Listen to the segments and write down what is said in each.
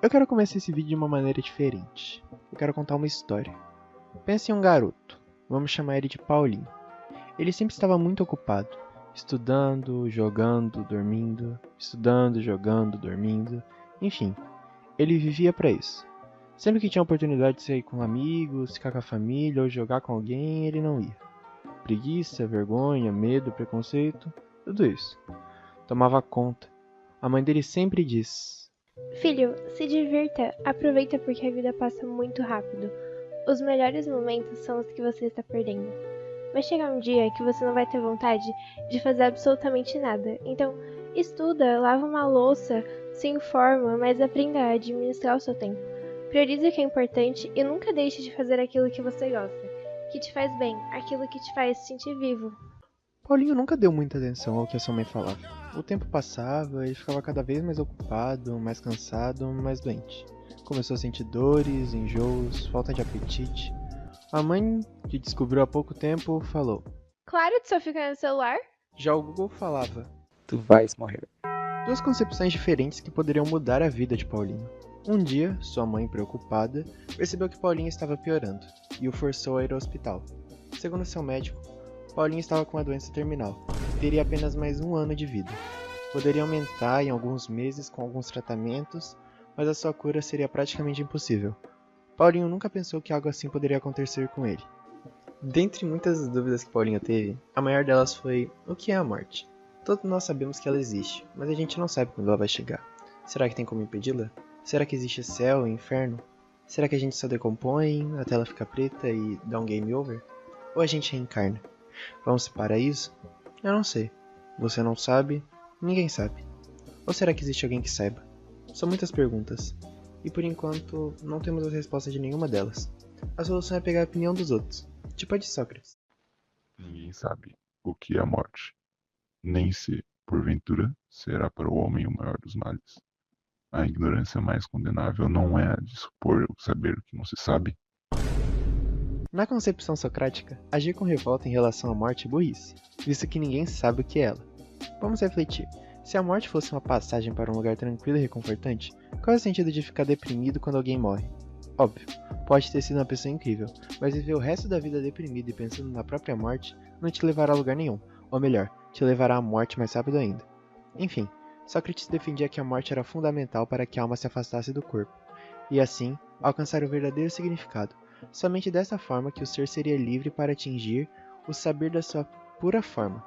Eu quero começar esse vídeo de uma maneira diferente. Eu quero contar uma história. Pense em um garoto. Vamos chamar ele de Paulinho. Ele sempre estava muito ocupado. Estudando, jogando, dormindo. Estudando, jogando, dormindo. Enfim, ele vivia para isso. Sempre que tinha oportunidade de sair com amigos, ficar com a família ou jogar com alguém, ele não ia. Preguiça, vergonha, medo, preconceito, tudo isso. Tomava conta. A mãe dele sempre diz: Filho, se divirta, aproveita porque a vida passa muito rápido. Os melhores momentos são os que você está perdendo. Vai chegar um dia que você não vai ter vontade de fazer absolutamente nada. Então, estuda, lava uma louça, se informa, mas aprenda a administrar o seu tempo. Priorize o que é importante e nunca deixe de fazer aquilo que você gosta, que te faz bem, aquilo que te faz se sentir vivo. Paulinho nunca deu muita atenção ao que a sua mãe falava. O tempo passava, ele ficava cada vez mais ocupado, mais cansado, mais doente. Começou a sentir dores, enjoos, falta de apetite. A mãe, que descobriu há pouco tempo, falou: Claro que só fica no celular. Já o Google falava. Tu vais morrer. Duas concepções diferentes que poderiam mudar a vida de Paulinho. Um dia, sua mãe, preocupada, percebeu que Paulinho estava piorando e o forçou a ir ao hospital. Segundo seu médico, Paulinho estava com uma doença terminal e teria apenas mais um ano de vida. Poderia aumentar em alguns meses com alguns tratamentos, mas a sua cura seria praticamente impossível. Paulinho nunca pensou que algo assim poderia acontecer com ele. Dentre muitas dúvidas que Paulinho teve, a maior delas foi: o que é a morte? Todos nós sabemos que ela existe, mas a gente não sabe quando ela vai chegar. Será que tem como impedi-la? Será que existe céu e inferno? Será que a gente só decompõe, a tela fica preta e dá um game over? Ou a gente reencarna? Vamos para paraíso? Eu não sei. Você não sabe? Ninguém sabe. Ou será que existe alguém que saiba? São muitas perguntas. E por enquanto, não temos as respostas de nenhuma delas. A solução é pegar a opinião dos outros. Tipo a de Sócrates. Ninguém sabe o que é a morte, nem se, porventura, será para o homem o maior dos males. A ignorância mais condenável não é a de supor ou saber o que não se sabe. Na concepção socrática, agir com revolta em relação à morte é burrice, visto que ninguém sabe o que é ela. Vamos refletir. Se a morte fosse uma passagem para um lugar tranquilo e reconfortante, qual é o sentido de ficar deprimido quando alguém morre? Óbvio, pode ter sido uma pessoa incrível, mas viver o resto da vida deprimido e pensando na própria morte não te levará a lugar nenhum, ou melhor, te levará à morte mais rápido ainda. Enfim, Sócrates defendia que a morte era fundamental para que a alma se afastasse do corpo, e assim, alcançar o verdadeiro significado. Somente dessa forma que o ser seria livre para atingir o saber da sua pura forma.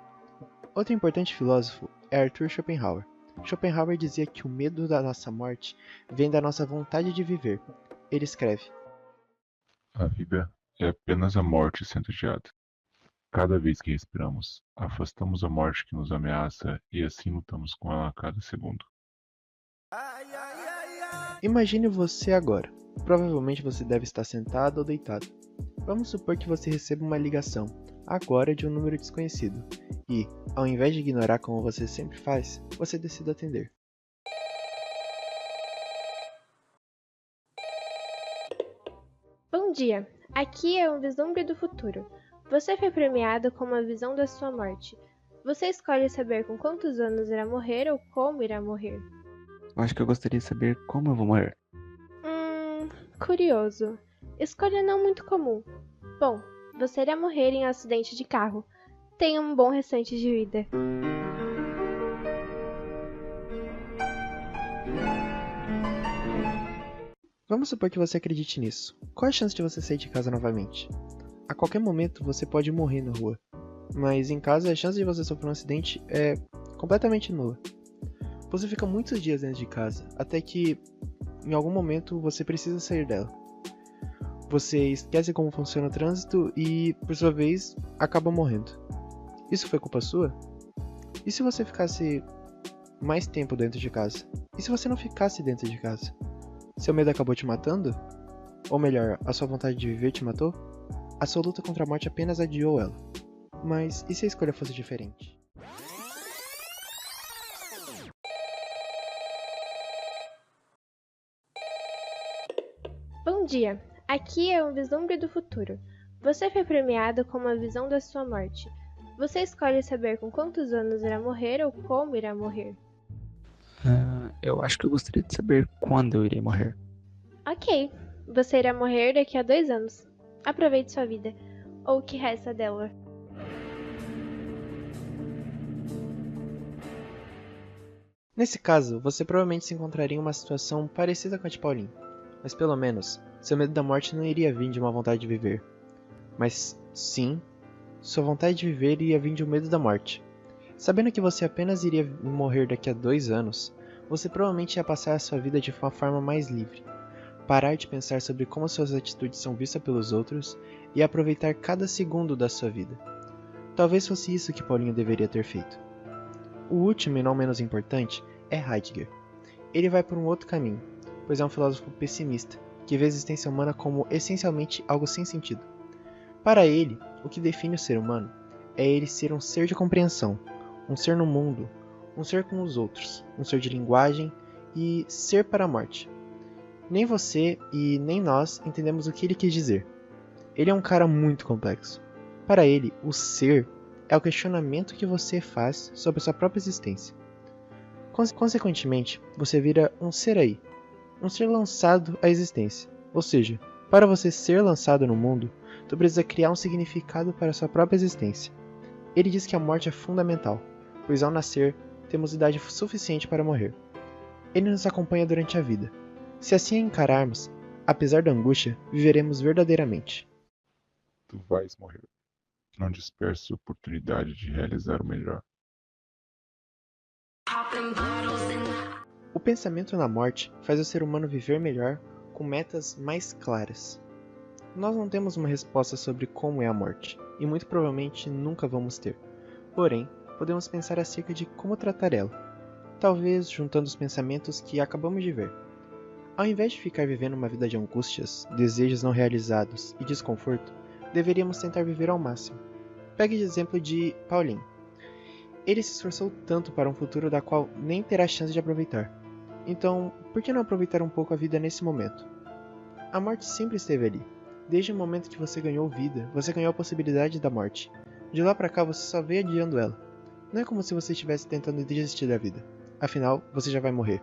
Outro importante filósofo é Arthur Schopenhauer. Schopenhauer dizia que o medo da nossa morte vem da nossa vontade de viver. Ele escreve: A vida é apenas a morte sendo adiada. Cada vez que respiramos, afastamos a morte que nos ameaça e assim lutamos com ela a cada segundo. Imagine você agora. Provavelmente você deve estar sentado ou deitado. Vamos supor que você receba uma ligação, agora de um número desconhecido, e, ao invés de ignorar como você sempre faz, você decide atender. Bom dia, aqui é um vislumbre do futuro. Você foi premiado com uma visão da sua morte. Você escolhe saber com quantos anos irá morrer ou como irá morrer. Eu acho que eu gostaria de saber como eu vou morrer. Curioso. Escolha não muito comum. Bom, você irá morrer em um acidente de carro. Tenha um bom restante de vida. Vamos supor que você acredite nisso. Qual a chance de você sair de casa novamente? A qualquer momento você pode morrer na rua, mas em casa a chance de você sofrer um acidente é completamente nula. Você fica muitos dias dentro de casa, até que em algum momento você precisa sair dela. Você esquece como funciona o trânsito e, por sua vez, acaba morrendo. Isso foi culpa sua? E se você ficasse mais tempo dentro de casa? E se você não ficasse dentro de casa? Seu medo acabou te matando? Ou melhor, a sua vontade de viver te matou? A sua luta contra a morte apenas adiou ela. Mas e se a escolha fosse diferente? Bom dia, aqui é um vislumbre do futuro. Você foi premiado com uma visão da sua morte. Você escolhe saber com quantos anos irá morrer ou como irá morrer. Eu acho que eu gostaria de saber quando eu irei morrer. Ok, você irá morrer daqui a 2 anos. Aproveite sua vida, ou o que resta dela. Nesse caso, você provavelmente se encontraria em uma situação parecida com a de Paulinho, mas pelo menos, seu medo da morte não iria vir de uma vontade de viver. Mas sim, sua vontade de viver iria vir de um medo da morte. Sabendo que você apenas iria morrer daqui a 2 anos, você provavelmente ia passar a sua vida de uma forma mais livre. Parar de pensar sobre como suas atitudes são vistas pelos outros e aproveitar cada segundo da sua vida. Talvez fosse isso que Paulinho deveria ter feito. O último e não menos importante é Heidegger. Ele vai por um outro caminho, pois é um filósofo pessimista, que vê a existência humana como essencialmente algo sem sentido. Para ele, o que define o ser humano é ele ser um ser de compreensão, um ser no mundo, um ser com os outros, um ser de linguagem e ser para a morte. Nem você e nem nós entendemos o que ele quis dizer. Ele é um cara muito complexo. Para ele, o ser é o questionamento que você faz sobre sua própria existência. Consequentemente, você vira um ser aí, um ser lançado à existência. Ou seja, para você ser lançado no mundo, tu precisa criar um significado para sua própria existência. Ele diz que a morte é fundamental, pois ao nascer, temos idade suficiente para morrer. Ele nos acompanha durante a vida. Se assim a encararmos, apesar da angústia, viveremos verdadeiramente. Tu vais morrer. Não disperse a oportunidade de realizar o melhor. O pensamento na morte faz o ser humano viver melhor com metas mais claras. Nós não temos uma resposta sobre como é a morte, e muito provavelmente nunca vamos ter. Porém, podemos pensar acerca de como tratar ela, talvez juntando os pensamentos que acabamos de ver. Ao invés de ficar vivendo uma vida de angústias, desejos não realizados e desconforto, deveríamos tentar viver ao máximo. Pegue de exemplo de Paulinho. Ele se esforçou tanto para um futuro da qual nem terá chance de aproveitar. Então, por que não aproveitar um pouco a vida nesse momento? A morte sempre esteve ali. Desde o momento que você ganhou vida, você ganhou a possibilidade da morte. De lá pra cá, você só veio adiando ela. Não é como se você estivesse tentando desistir da vida. Afinal, você já vai morrer.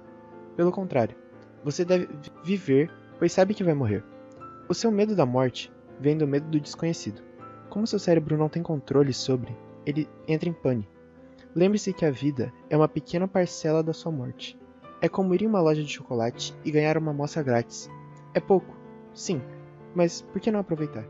Pelo contrário, você deve viver, pois sabe que vai morrer. O seu medo da morte vem do medo do desconhecido. Como seu cérebro não tem controle sobre, ele entra em pânico. Lembre-se que a vida é uma pequena parcela da sua morte. É como ir em uma loja de chocolate e ganhar uma amostra grátis. É pouco, sim, mas por que não aproveitar?